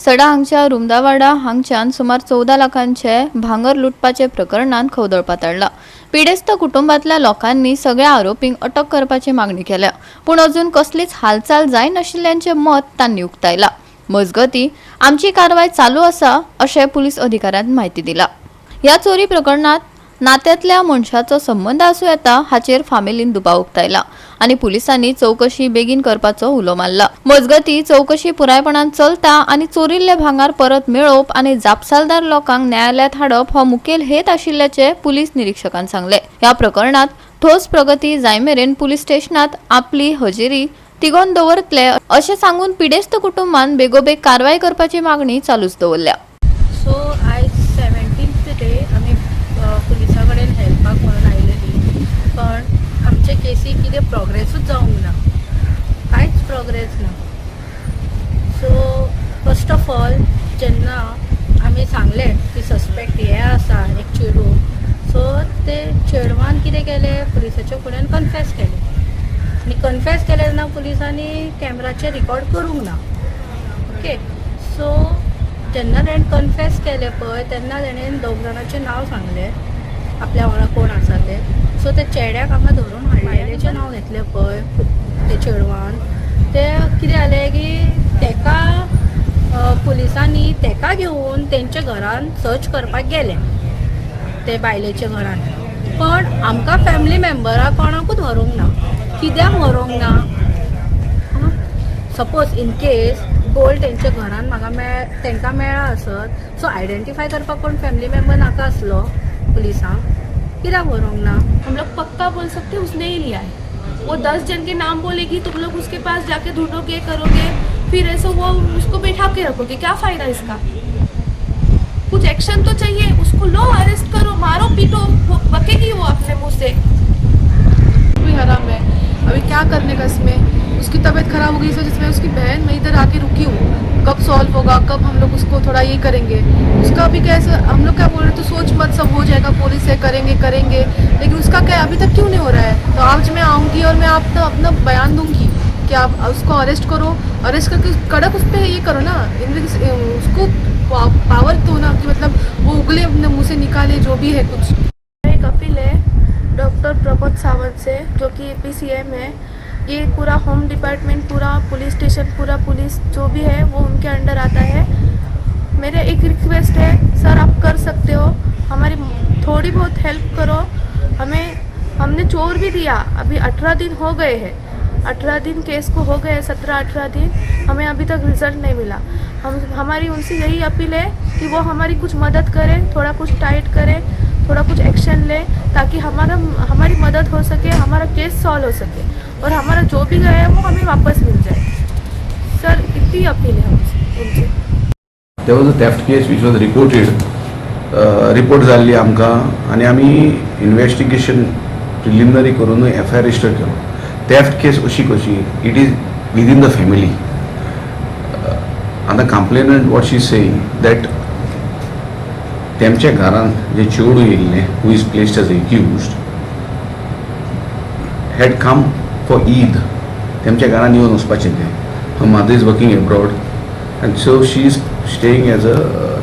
सडा हांगच्या रुमदावाडा हांगच्यान सुमार 14 लाखांचे भांगर लुटपाचे प्रकरणात खवदळ पातळला। पिडेस्त कुटुंबातल्या लोकांनी सगळ्या आरोपींक अटक करपाची मागणी केल्या, पूण अजून कसलीच हालचाल जाय नाशिल्ल्याचे मत तांणी उक्तायला। मजगती आमची कारवाय चालू आसा अशें पुलीस अधिकाऱ्यान माहिती दिला। ह्या चोरी प्रकरणात नात्यातल्या मनशाचो संबंध आसूं येता हाचेर फामिलीन दुबाव उक्तायला आनी पुलिसांनी चौकशी बेगीन करपाचो उलो मारला। मजगती चौकशी पुरायपणान चलता आनी चोरिल्ले भांगार परत मेळोवप आनी जापसालदार लोकांक न्यायालयात हाडप हो मुखेल हेत आशिल्ल्याचे पुलीस निरीक्षकान सांगले। ह्या प्रकरणात ठोस प्रगती जायमेरेन पुलीस स्टेशनात आपली हजेरी तिगोवन दवरतले अशें सांगून पिडेस्त कुटुंबान बेगोबेग कारवाय करपाची मागणी चालूच दवरल्या। सो आयज 17th डे आमी पुलिसा कडेन हेल्पाक म्हणून आयलेली, पण आमचे केसी कितें प्रोग्रेसूच जावंक ना, कांयच प्रोग्रेस ना। सो फर्स्ट ऑफ ऑल जेन्ना आमी सांगलें की सस्पेक्ट हे आसा एक चेडूं, सो ते चेडवान कितें केलें, पुलिसाच्या फुड्यान कन्फेस केलें आनी कन्फेस केलें तेन्ना पुलिसांनी कॅमेराचेर रिकॉर्ड करूंक ना। ओके, सो जेन्ना ताणें कन्फेस केलें पळय तेन्ना ताणें दोग जाणांचें नांव सांगलें, आपल्या वांगडा कोण आसा ते। सो ते चेड्याक हांगा धरून हाडलें नांव घेतलें पळय ते चेडवान, ते कितें जालें की तेका पुलिसांनी तेका घेवन तेंच्या घरान सर्च करपाक गेले, ते बायलेच्या घरान, पण आमकां फॅमिली मेंबराक कोणाकूच व्हरूंक ना। कित्याक व्हरूंक ना? सपोज इन केस गोल्ड तेंच्या घरान म्हाका तेंकां मेळ्ळा आसत, सो आयडेंटिफाय करपाक कोण फॅमिली मेंबर नाका आसलो पुलिसांक, कित्याक व्हरूंक ना? हम लोग पक्का बोल सकते उसने ही लिया है। वो 10 जन के नाम बोलेगी, तुम लोग उसके पास जाके ढूंढोगे, करोगे, फिर ऐसे वो उसको बैठा के रखोगे, क्या फायदा इसका? कुछ एक्शन तो चाहिए, उसको लो, अरेस्ट करो, मारो पीटो, वो बकेगी वो अपने मुंह से। भी हराम है, अभी क्या करने का इसमें? उसकी तबीयत खराब हो गई इस वजह से, उसकी बहन मैं इधर आके रुकी हूँ, कब सॉल्व होगा, कब हम लोग उसको थोड़ा ये करेंगे। उसका भी कैसे, हम लोग क्या बोल रहे, तो सोच मत, सब हो जाएगा, पुलिस है, करेंगे, लेकिन उसका क्या अभी तक क्यों नहीं हो रहा है? तो आज मैं आऊँगी और मैं आपको अपना बयान दूंगी कि आप उसको अरेस्ट करो, अरेस्ट करके कड़क उस पर ये करो ना, उसको पावर दो ना, कि मतलब वो उगले अपने मुँह से निकाले जो भी है कुछ। एक अपील है डॉक्टर प्रमोद सावंत से, जो कि APCM है। ये पूरा होम डिपार्टमेंट, पूरा पुलिस स्टेशन, पूरा पुलिस जो भी है वो उनके अंडर आता है। मेरे एक रिक्वेस्ट है सर, आप कर सकते हो, हमारी थोड़ी बहुत हेल्प करो। हमने चोर भी दिया, अभी 18 दिन हो गए हैं, 18 दिन केस को हो गए, 17-18 दिन, हमें अभी तक रिजल्ट नहीं मिला। हमारी उनसे यही अपील है कि वो हमारी कुछ मदद करें, थोड़ा कुछ टाइट करें, थोड़ा कुछ एक्शन ले, ताकि हमारी मदद हो सके, हमारा केस सॉल्व हो सके और हमारा जो भी गया है वो हमें वापस मिल जाए। सर, इतनी अपील है उनसे। There was a theft case which was reported. Report जाल्ली आमकां आनी आमी इन्वेस्टिगेशन प्रिलिमिनरी करून FIR रजिस्टर केलो। थेफ्ट केस अशी कशी, it is within the family. आतां complainant what she saying that तेमच्या घरान जे चेडूं येयल्लें, who is placed as accused, had come for Eid. तेमच्या घरान येवन वचपाचें तें. Her mother is working abroad and so she is staying as a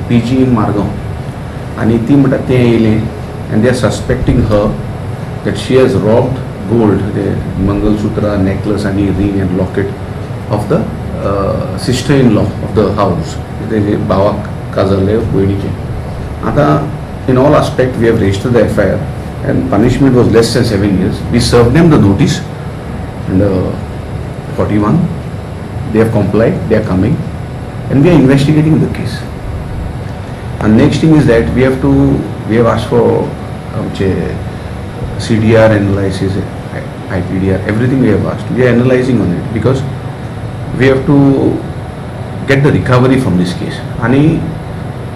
PG in Margaon. आनी ती म्हणटा तें येयलें and they are suspecting her that she has robbed gold, the mangalsutra, necklace and ring and locket of the sister-in-law of the house. तेजे भावाक काजरले भयणीचे. आतां in all aspect we have registered the FIR and punishment was less than 7 years. We served them the notice and 41. They have complied, they are coming and we are investigating the case. And next thing is that we have asked for CDR analysis, IPDR, everything we have asked. We are analyzing on it because we have to get the recovery from this case. Any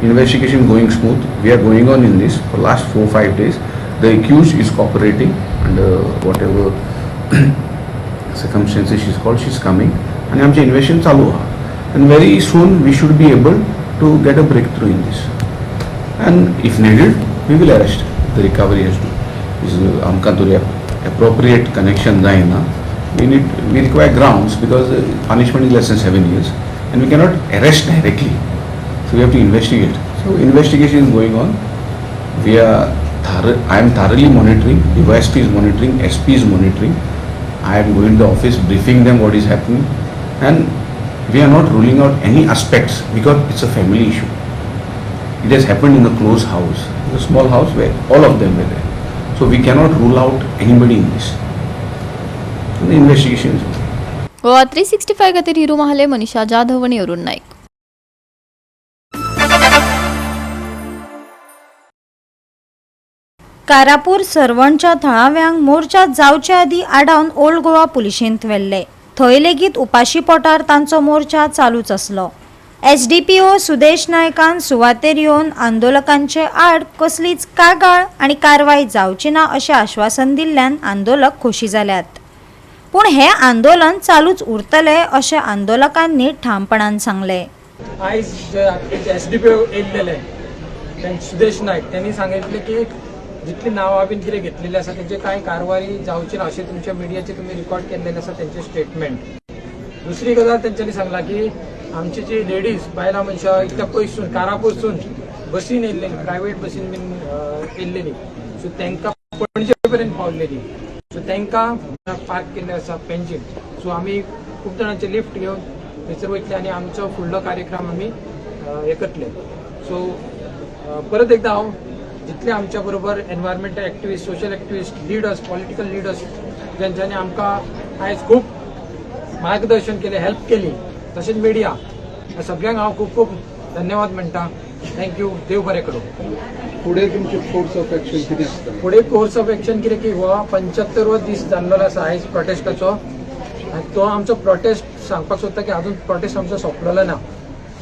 investigation going smooth. We are going on in this for last 4-5 days. The accused is cooperating under whatever circumstances she's coming. And आमचे investigation चालू आहा. And very soon we should be able to get a breakthrough in this. And if needed, we will arrest. The recovery has to. आमकां तरी appropriate connection जायना. We require grounds because punishment is less than 7 years, and we cannot arrest directly. So we have to investigate. So investigation is going on. I am thoroughly monitoring. USP is monitoring. SP is monitoring. I am going to the office, briefing them what is happening, and we are not ruling out any aspects because it's a family issue. It has happened in a closed house, a small house where all of them were there. So we cannot rule out anybody in this. So the investigation is on. Goa 365 खातीर हिरू महाले, मनीषा जाधव आनी अरुण नाईक. कारापूर सरवणच्या थळाव्यांक मोर्चा जावचे आदी आडावन old Goa पुलिशेंत व्हेल्ले. थंय लेगीत उपाशी पोटार तांचो मोर्चा चालूच आसलो. SDPO सुदेश नायकान सुवातेर येवन आंदोलकांचे आड कसलीच कागाळ आनी कारवाय जावची ना अशें आश्वासन दिल्ल्यान आंदोलक खोशी जाल्यात. पूण हे आंदोलन चालूच उरतले अशें आंदोलकांनी ठामपणान सांगले. आयज जे SDPO येयल्लेले सुदेश नायक त्यांनी सांगितले की जितली नांवां बीन कितें घेतलेली आसा तेंचे कांय कारवाई जावची ना अशें तुमच्या मिडियाचे तुम्ही रिकॉर्ड केल्लेले आसा तेंचे स्टेटमेंट. दुसरी गजाल तेंच्यांनी सांगला की आमची जी लेडीज बायलां मनशां इतल्या पयसून कारापूरसून बसीन येयल्लेली, प्रायवेट बसीन बीन येयल्लेली, सो तांकां पणजे पर्यंत पावलेली, सो तांकां पार्क केल्ले आसा पेंजीन. सो आमी खूब जाणांचे लिफ्ट घेवन थंयसर वयतले आनी आमचो फुडलो कार्यक्रम आमी हे करतले. सो परत एकदां हांव जितले आमच्या बरोबर environmental activist, social activist, leaders, political leaders ज्यांच्यांनी आमकां आयज खूब मार्गदर्शन केलें, हेल्प केली, तशेंच मिडिया, ह्या सगळ्यांक हांव खूब खूब धन्यवाद म्हणटा. थँक्यू. देव बरें करूं. फुडें तुमचे कोर्स ऑफ एक्शन कितें आसता? फुडें कोर्स ऑफ एक्शन कितें की हो 75वो दीस जाल्लो आसा आयज प्रोटेस्टाचो, आनी तो आमचो प्रोटेस्ट सांगपाक सोदता की आजून प्रोटेस्ट आमचो सोंपलेलो ना.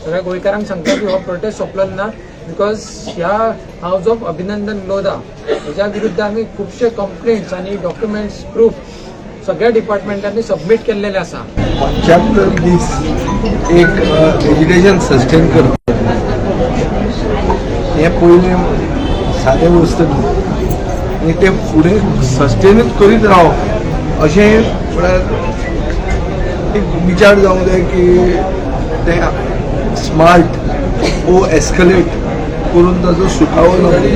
सगळ्या गोंयकारांक सांगता की हो प्रोटेस्ट सोंपलेलो ना, बिकॉज ह्या हाऊस ऑफ अभिनंदन लोधा हेच्या विरुद्ध आमी खुबशे कंप्लेंट्स आनी डॉक्युमेंट्स, प्रूफ सगळ्या डिपार्टमेंटांनी सबमीट केल्लेले आसा. 75 दीस एक एज्युकेशन सस्टेन करता हे पयलें सादें वस्त न्हू, आनी ते फुडें सस्टेनूच करीत रावप अशें म्हळ्यार एक विचार जावंक जाय की ते स्मार्ट ओ एस्कलेट करून ताजो सुटावो जातलो.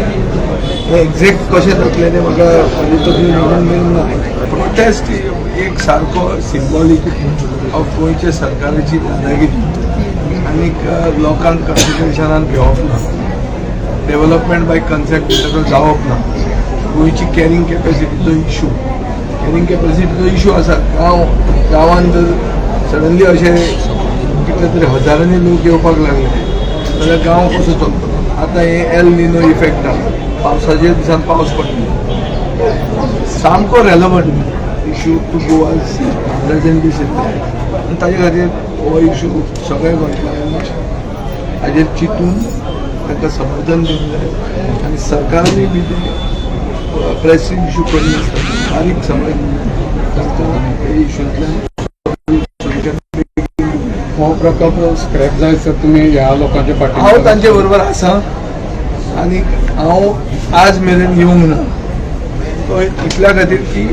हे एक्झॅक्ट कशें जातलें तें म्हाका म्हणजे तकली निवडून मेळूंक ना. प्रोटेस्ट एक सारको सिंबॉलीक ऑफ गोंयच्या सरकाराची दादागिरी आनीक लोकांक कन्सिडरेशनान घेवप ना. डेव्हलपमेंट बाय कन्सेप्ट ताजो जावप ना. गोंयची कॅरींग कॅपॅसिटीचो इशू, कॅरींग कॅपॅसिटीचो इशू आसा. गांवांत जर सडनली अशें कितले तरी हजारांनी लोक येवपाक लागले जाल्यार गांव कसो चलतलो. आतां हे एल निनो इफेक्ट आहा, पावसाच्या दिसान पावस पडटलो, सामको रेलवंट इशू टू गोवाज प्रेझेंट दीस आनी ताजे खातीर हो इशू सगळ्या गोंयकारांनी हाजेर चिंतून तांकां समर्थन दिवंक जाय. आनी सरकारानूय बी ते प्रेसींग इशू करिनासतना बारीक समज तांकां हे इशूंतल्यान हो प्रकल्प स्क्रॅप जायसर तुम्ही ह्या लोकांच्या पाठी हांव तांचे बरोबर आसा आनी हांव आज मेरेन येवंक ना. तो इतल्या खातीर की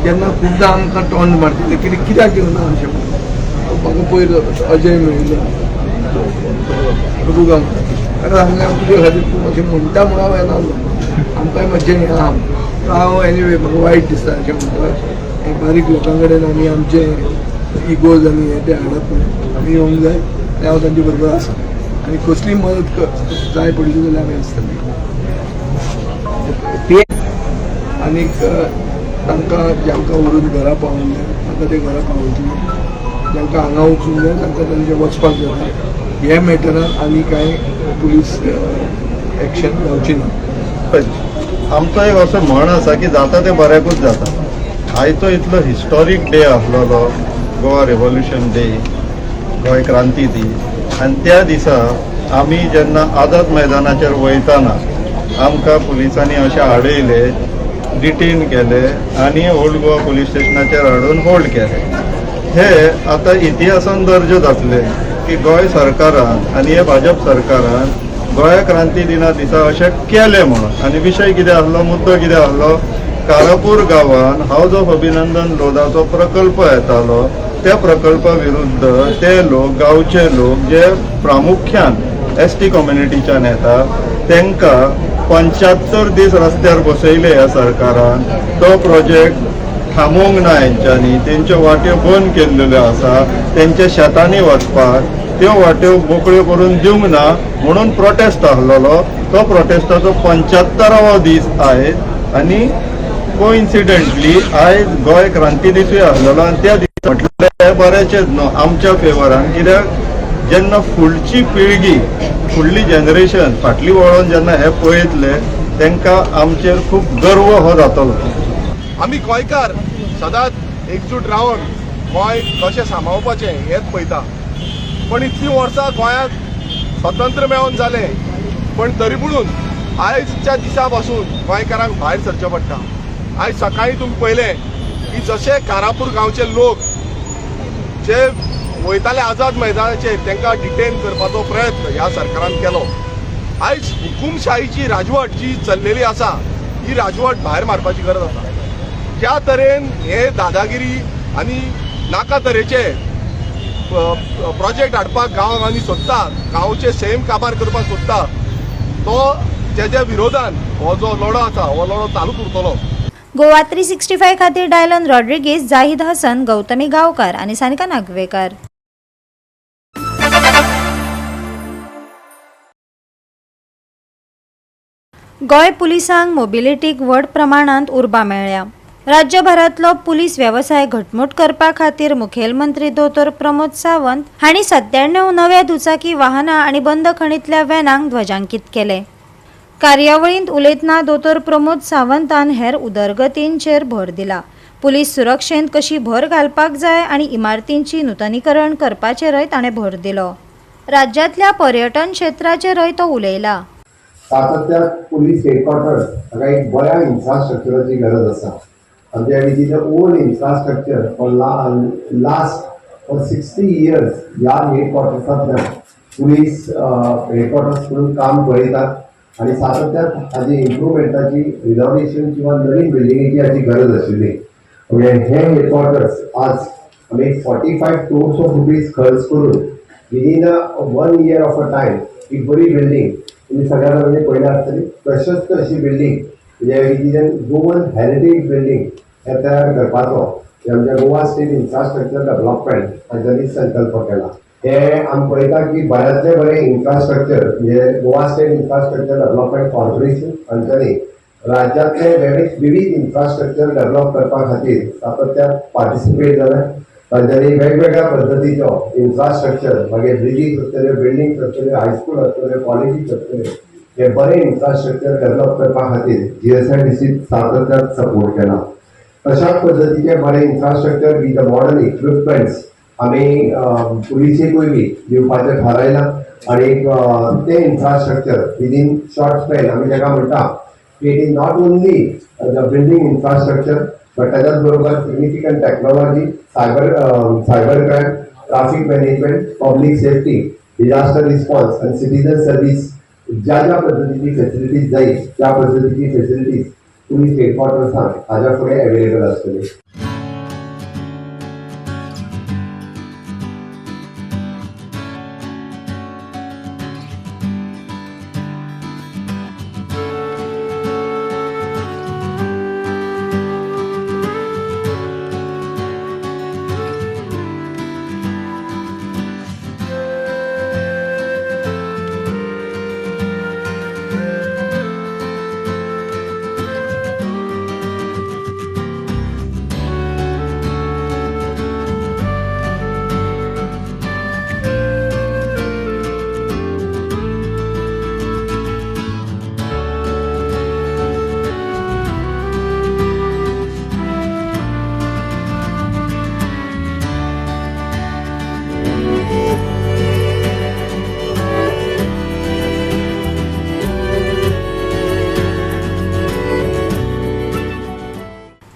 जेन्ना खुबदां आमकां टॉन्ट मारतले कितें कित्याक येवं ना अशें म्हणून म्हाका पयर अजय मेळिल्लो रघुगांव कारण हांवें तुजे खातीर तूं अशें म्हणटा म्हणून हांव येनासलो. आमकांय मातशें हें आहा. हांव एनिवे म्हाका वायट दिसता अशें म्हणटा हे बारीक लोकां कडेन आमी आमचे इगोज आनी हे ते हाडप न्हू. आमी येवंक जाय आनी हांव तांचे बरोबर आसा आनी कसली मदत जाय पडली जाल्यार आमी आसतली. आनीक तांकां जांकां व्हरून घरा पावूंक जाय तांकां ते घरा पावयतली, जांकां हांगा वचूंक जाय तांकां तांचे वचपाक जाता. हे मॅटरान आनी कांय पुलीस एक्शन जावची ना. आमचो एक असो म्हण आसा की जाता ते बऱ्याकूच जाता. आयचो इतलो हिस्टॉरीक डे आसलेलो, गोवा रेवोल्युशन डे, गोंय क्रांती दीस, आनी त्या दिसा आमी जेन्ना आझाद मैदानाचेर वयताना आमकां पुलिसांनी अशें आडयले, डिटेन केले आनी ओल्ड गोवा पुलीस स्टेशनाचेर हाडून होल्ड केले. हे आतां इतिहासान दर्ज जातले की गोंय सरकारान आनी हे भाजप सरकारान गोंया क्रांती दिना दिसा अशें केलें म्हणून. आनी विशय कितें आसलो, मुद्दो कितें आसलो, कारापूर गांवान हाऊस ऑफ अभिनंदन लोधाचो प्रकल्प येतालो. त्या प्रकल्पा विरुद्ध ते लोक, गांवचे लोक जे प्रामुख्यान ST कम्युनिटीच्यान येता तांकां 75 दीस रस्त्यार बसयले ह्या सरकारान. तो प्रोजेक्ट थांबोवंक ना हेंच्यांनी. तेंच्यो वाट्यो बंद केल्ल्यो आसा. तेंच्या शेतांनी वचपाक त्यो वाट्यो मोकळ्यो करून दिवंक ना म्हणून प्रोटेस्ट आसलेलो. तो प्रोटेस्टाचो 75वो दीस आयज आनी कोइन्सिडेंटली आयज गोंय क्रांती दिसूय आसलेलो आनी त्या दिसा म्हटलें बरेंचेच न्हू आमच्या फेवरान. कित्याक जेन्ना फुडची पिळगी फुडली जनरेशन फाटली वळोन जेन्ना हे पळयतले तांकां आमचेर खूब गर्व हो जातलो. आमी गोंयकार सदांच एकजूट रावन गोंय कशें सांबाळपाचें हेंच पळयता. पण इतलीं वर्सां गोंयाक स्वतंत्र मेळोन जालें पण तरी म्हणून आयजच्या दिसा पासून गोंयकारांक भायर सरचें पडटा. आयज सकाळीं तुमी पळयलें की जशे कारापूर गांवचे लोक जे वयताले आझाद मैदानाचेर तांकां डिटेन करपाचो प्रयत्न ह्या सरकारान केलो. आयज हुकुमशाहीची राजवट जी चल्लेली आसा ही राजवट भायर मारपाची गरज आसा. ज्या तरेन हे दादागिरी आनी नाका तरेचे प्रोजेक्ट हाडपाक गांवांनी सोदता, गांवचे सैम काबार करपाक सोदता, तो तेज्या विरोधान हो जो लढो आसा हो लढो चालूच उरतलो. गोवा 365 खातीर डायलन रॉड्रिगीस, जाहीद हसन, गौतमी गांवकार आनी सानिका नागवेकर. गोंय पुलिसांक मोबिलिटीक व्हड प्रमाणांत उर्बा मेळ्ळ्या. राज्यभरांतलो पुलीस वेवसाय घटमूट करपा खातीर मुखेलमंत्री दोतोर प्रमोद सावंत हांणी 97 नव्या दुचाकी वाहनां आनी बंद खणींतल्या व्हॅनांक ध्वजांकीत केले. कार्यावळींत उलयतना दोतोर प्रमोद सावंतान हेर उदरगतींचेर भर दिला. पुलीस सुरक्षेंत कशी भर घालपाक जाय आनी इमारतींची नूतनीकरण करपाचेरय ताणें भर दिलो. राज्यांतल्या पर्यटन क्षेत्राचेरय तो उलयला. सातत्यान पुलीस हेडक्वार्टर्स हाका एक बऱ्या इन्फ्रास्ट्रक्चराची गरज आसा. आमच्या वीज old infrastructure for last for 60 years ह्या हेडक्वार्टर्सांतल्यान पुलीस हेडक्वार्टर्स करून काम पळयतात आनी सातत्यान हाजी इम्प्रुवमेंटाची रिनोवेशन किंवा नवीन बिल्डिंगेची हाची गरज आशिल्ली. म्हणजे हे हेडक्वार्टर्स आज आमी 45 crores of rupees खर्च करून within 1 year of a time एक बरी बिल्डिंग तुम्ही सगळ्यांना म्हणजे पळयला आसतली प्रशस्त अशी बिल्डिंग म्हणजे गोवन हेरिटेज बिल्डिंग हे तयार करपाचो आमच्या गोवा स्टेट इन्फ्रास्ट्रक्चर डेव्हलपमेंट हांच्यानी संकल्प केला. हे आमी पळयता की बऱ्यांतले बरें इन्फ्रास्ट्रक्चर म्हणजे Goa state infrastructure development corporation हांच्यानी राज्यांतले विविध इन्फ्रास्ट्रक्चर डेव्हलप करपा खातीर सातत्यान पार्टिसिपेट जाले. तांच्यांनी वेगवेगळ्या पद्दतीचो इन्फ्रास्ट्रक्चर मागीर ब्रिजीस आसतल्यो, बिल्डिंग्स आसतल्यो, हायस्कूल आसतल्यो, कॉलेजीस आसतल्यो हे बरें इन्फ्रास्ट्रक्चर डेव्हलप करपा खातीर GSIDC सातत्यान सपोर्ट केला. तशाच पद्दतीचे बरें infrastructure with the modern equipments आमी पुलिसेकूय बी दिवपाचें थारायलां आनी तें इन्फ्रास्ट्रक्चर विदीन शॉर्ट स्पॅन आमी ताका म्हणटा की it is not only the building infrastructure but त्याच्याच बरोबर significant technology, cyber crime, traffic management, public safety, disaster response आणि सिटीजन सर्व्हिस ज्या ज्या पद्धतीची फॅसिलिटीज जाईल त्या पद्धतीची फॅसिलिटीज पुलीस हेडक्वार्टर्सांत हाज्या फुडें अवेलेबल आसतली.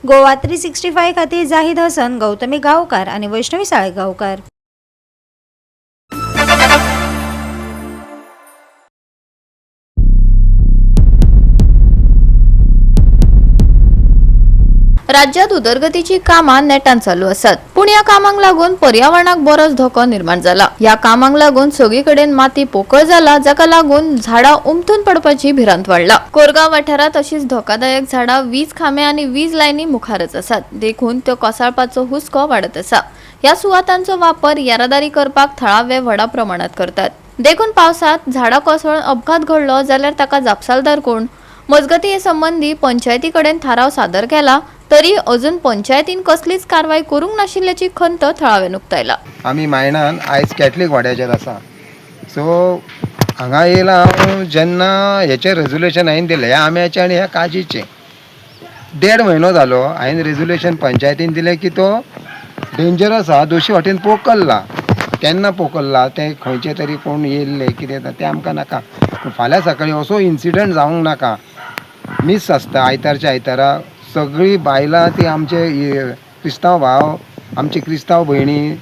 गोवा 365 खातीर जाहीद हसन, गौतमी गांवकार आनी वैष्णवी साळगांवकार. राज्यात उदरगतीची कामां नेटान चालू आसात, पूण ह्या कामांक लागून पर्यावरणाक बरोच धोको निर्माण जाला. ह्या कामांक लागून सगळीकडेन माती पोकळ जाला, जाका लागून झाडां उमथून पडपाची भिरांत वाडला. कोरगांव वाठारात तशीच धोकादायक झाडां, वीज खांबे आनी वीज लायनी मुखारच आसात, देखून त्यो कोसळपाचो हुस्को वाडत आसा. ह्या सुवातांचो वापर येरादारी करपाक थळावे व्हडा प्रमाणात करतात. देखून पावसात झाडां कोसळून अपघात घडलो जाल्यार ताका जापसालदार कोण? मजगती हे संबंधी पंचायती कडेन थाराव सादर केला, तरी अजून पंचायतीन कसलीच कारवाई करूंक नाशिल्ल्याची खंत थळाव्यान उक्तायला. आमी मायणान आयज कॅथलीक वाड्याचेर आसा, सो हांगा येयला हांव जेन्ना हेचें रेजोल्युशन हांवें दिलें ह्या आंब्याचें आनी ह्या काजीचें 1.5 म्हयनो जालो. हांवें रेजोल्युशन पंचायतीन दिलें की तो डेंजरस आहा, दोशी वाटेन पोकल्ला. केन्ना पोकल्ला तें खंयचे तरी कोण येयल्ले कितें तें आमकां नाका. फाल्यां सकाळीं असो इन्सिडंट जावंक नाका. मीस आसता आयतारच्या आयतारा सगळीं बायलां ती आमचे क्रिस्तांव भाव, आमची क्रिस्तांव भयणी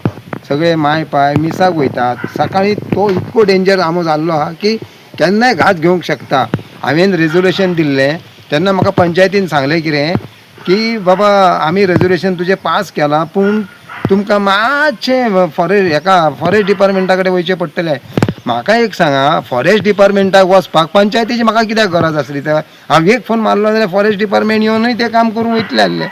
सगळे माय पाय मिसाक वयतात. सकाळीं तो इतको डेंजर आमो जाल्लो आहा की केन्नाय घात घेवंक शकता. हांवें रेजोल्युशन दिल्लें तेन्ना म्हाका पंचायतीन सांगलें कितें की बाबा आमी रेजोल्युशन तुजें पास केलां, पूण तुमकां मातशें फॉरेस्ट डिपार्टमेंटा कडेन वयचें पडटलें. म्हाका एक सांगा, फॉरेस्ट डिपार्टमेंटाक वचपाक पंचायतीची म्हाका कित्याक गरज आसली? तर हांव एक फोन मारलो जाल्यार फॉरेस्ट डिपार्टमेंट येवनूय तें काम करूंक वयतले आसले.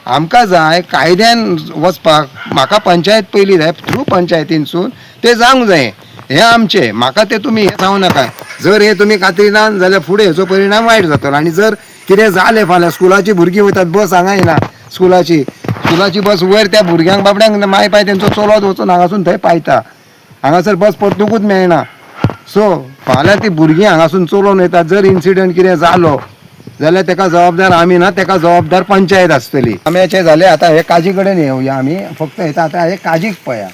आमकां जाय कायद्यान वचपाक, म्हाका पंचायत पयली जाय, थ्रू पंचायतीनसून तें जावंक जाय. हें आमचें, म्हाका तें तुमी हें सांगू नाका. जर हें तुमी खात्रीना जाल्यार फुडें हेचो परिणाम वायट जातलो. आनी जर कितें जालें फाल्यां स्कुलाची भुरगीं वयतात, बस हांगा येना, स्कुलाची बस वयर त्या भुरग्यांक बाबड्यांक माय पाय तेंचो चलत वचून हांगासून थंय पायता. हांगासर बस परतुकूच मेळना. सो फाल्यां ती भुरगीं हांगासून चलोवन येतात. जर इन्सिडंट कितें जालो जाल्यार तेका जबाबदार आमी ना, तेका जबाबदार पंचायत आसतली. आम्याचें जालें. आतां हे काजी कडेन येवया आमी. फक्त येता आतां हे काजीक पळया,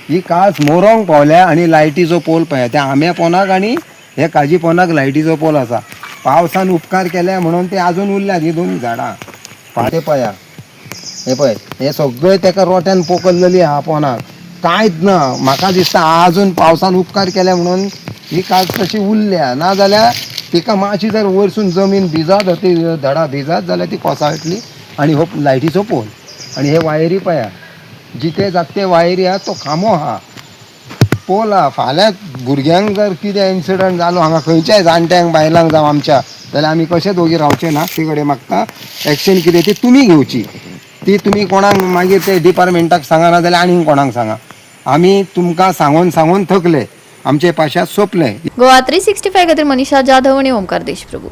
ही काज मोरोंक पावल्या आनी लायटीचो पोल पळया. त्या आंब्या पोंदाक आनी हे काजी पोंदाक लायटीचो पोल आसा. पावसान उपकार केल्या म्हणून ते आजून उरल्यात ही दोन झाडां. ते पळया, हे पळय, हे सगळें तेका रोट्यान पोकल्लेली आहा पोंदाक. कांयच ना. म्हाका दिसता आजून पावसान उपकार केल्या म्हणून ही काज तशी उरल्या. ना जाल्यार तिका मातशी जर वयरसून जमीन भिजत ती झाडां भिजत जाल्यार ती कोसळटली. आनी हो लायटीचो पोल आनी हे वायरी पळया, जिते जाते वायरी आहा तो खांबो आहा, पोल आहा. फाल्यां भुरग्यांक जर कितें इन्सिडंट जालो हांगा खंयच्याय जाणट्यांक बायलांक जावं आमच्या, जाल्यार आमी कशे दोगी रावचे ना. ती कडेन मागता एक्शन कितें ती तुमी घेवची. ती तुमी कोणाक मागीर ते डिपार्टमेंटाक सांगना जाल्यार आनीक कोणाक सांगा. आमी तुमकां सांगून थकले, आमचे पाशात सोंपले. गोवा 365 खातीर मनीषा जाधव आनी ओमकार देशप्रभू.